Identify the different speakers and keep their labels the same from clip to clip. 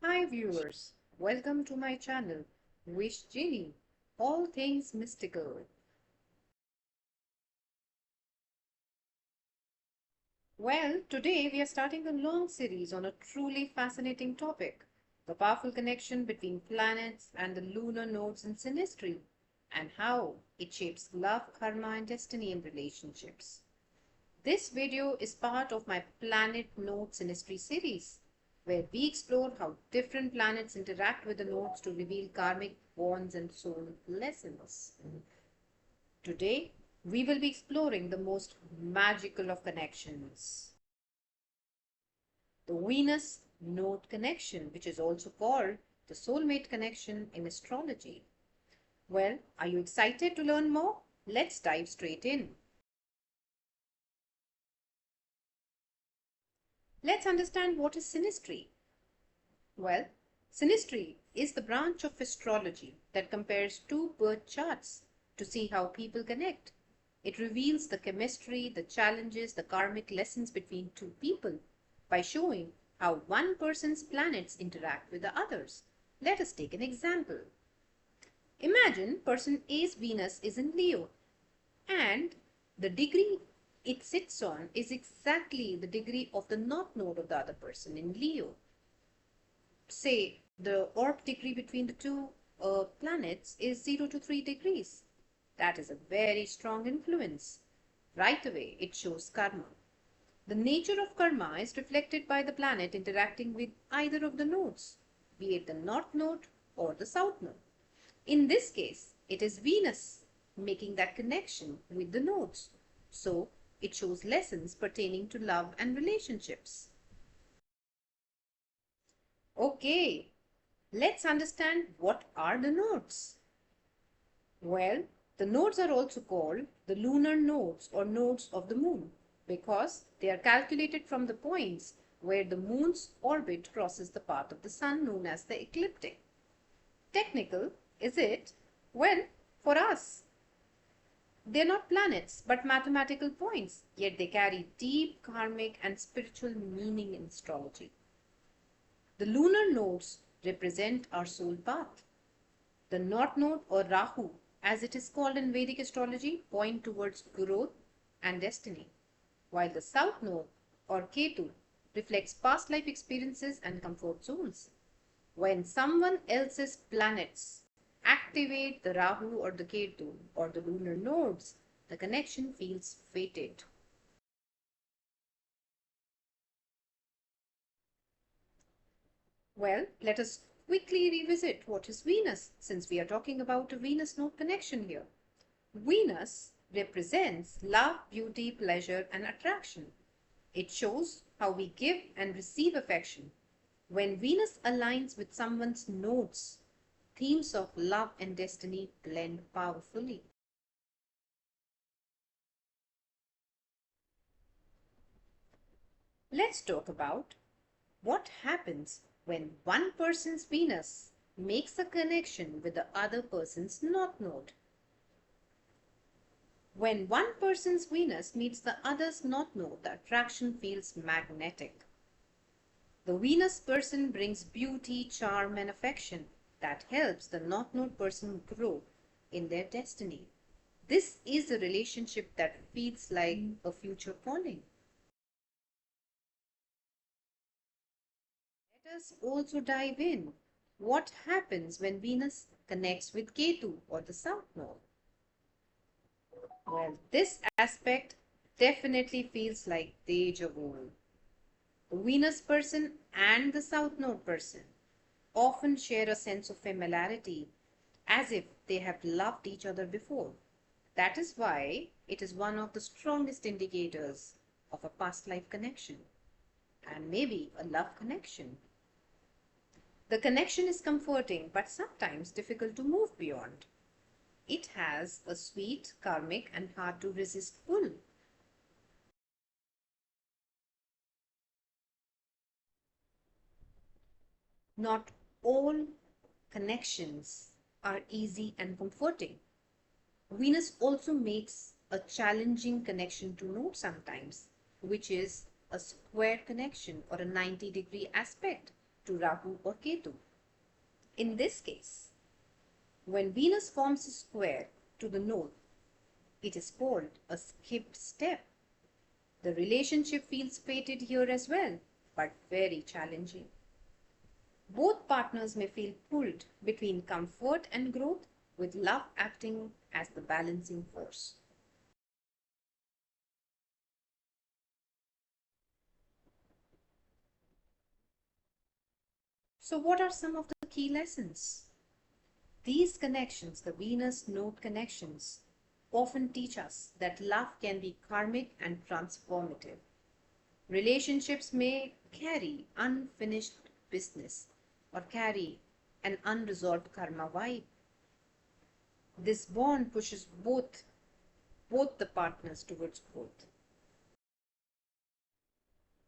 Speaker 1: Hi viewers, welcome to my channel, WishGenie, all things mystical. Well, today we are starting a long series on a truly fascinating topic, the powerful connection between planets and the lunar nodes in Synastry, and how it shapes love, karma and destiny in relationships. This video is part of my Planet Node Synastry series, where we explore how different planets interact with the nodes to reveal karmic bonds and soul lessons. Today, we will be exploring the most magical of connections, the Venus node connection, which is also called the soulmate connection in astrology. Well, are you excited to learn more? Let's dive straight in. Let's understand what is synastry. Well, synastry is the branch of astrology that compares two birth charts to see how people connect. It reveals the chemistry, the challenges, the karmic lessons between two people by showing how one person's planets interact with the others. Let us take an example. Imagine person A's Venus is in Leo and the degree it sits on is exactly the degree of the north node of the other person in Leo. Say the orb degree between the two planets is 0 to 3 degrees. That is a very strong influence. Right away, it shows karma. The nature of karma is reflected by the planet interacting with either of the nodes, be it the north node or the south node. In this case, it is Venus making that connection with the nodes. So, it shows lessons pertaining to love and relationships. Okay, let's understand what are the nodes. Well, the nodes are also called the lunar nodes or nodes of the moon because they are calculated from the points where the moon's orbit crosses the path of the sun, known as the ecliptic. Technical, is it? Well, for us, they're not planets but mathematical points, yet they carry deep karmic and spiritual meaning in astrology. The lunar nodes represent our soul path. The north node or Rahu, as it is called in Vedic astrology, point towards growth and destiny, while the south node or Ketu reflects past life experiences and comfort zones. When someone else's planets activate the Rahu or the Ketu or the lunar nodes, the connection feels fated. Well, let us quickly revisit what is Venus, since we are talking about a Venus node connection here. Venus represents love, beauty, pleasure, and attraction. It shows how we give and receive affection. When Venus aligns with someone's nodes, themes of love and destiny blend powerfully. Let's talk about what happens when one person's Venus makes a connection with the other person's north node. When one person's Venus meets the other's north node, the attraction feels magnetic. The Venus person brings beauty, charm, and affection that helps the north node person grow in their destiny. This is a relationship that feels like a future calling. Let us also dive in. What happens when Venus connects with Ketu or the south node? Well, this aspect definitely feels like deja vu. The Venus person and the South Node person often share a sense of familiarity as if they have loved each other before. That is why it is one of the strongest indicators of a past life connection and maybe a love connection. The connection is comforting but sometimes difficult to move beyond. It has a sweet, karmic, and hard to resist pull. Not all connections are easy and comforting. Venus also makes a challenging connection to note sometimes, which is a square connection or a 90-degree aspect. to Rahu or Ketu. In this case, when Venus forms a square to the node, it is called a skipped step. The relationship feels fated here as well, but very challenging. Both partners may feel pulled between comfort and growth, with love acting as the balancing force. So, what are some of the key lessons? These connections, the Venus node connections, often teach us that love can be karmic and transformative. Relationships may carry unfinished business or carry an unresolved karma vibe. This bond pushes both the partners towards growth.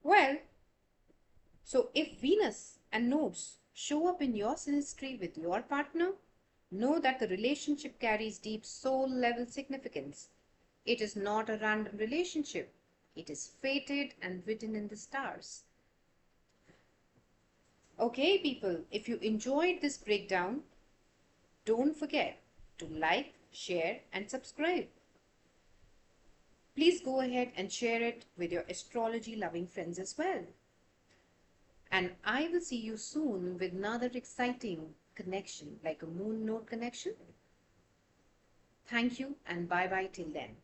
Speaker 1: Well, so if Venus and nodes show up in your synastry with your partner, know that the relationship carries deep soul level significance. It is not a random relationship. It is fated and written in the stars. Okay, people, if you enjoyed this breakdown, don't forget to like, share, and subscribe. Please go ahead and share it with your astrology loving friends as well. And I will see you soon with another exciting connection like a moon node connection. Thank you and bye bye till then.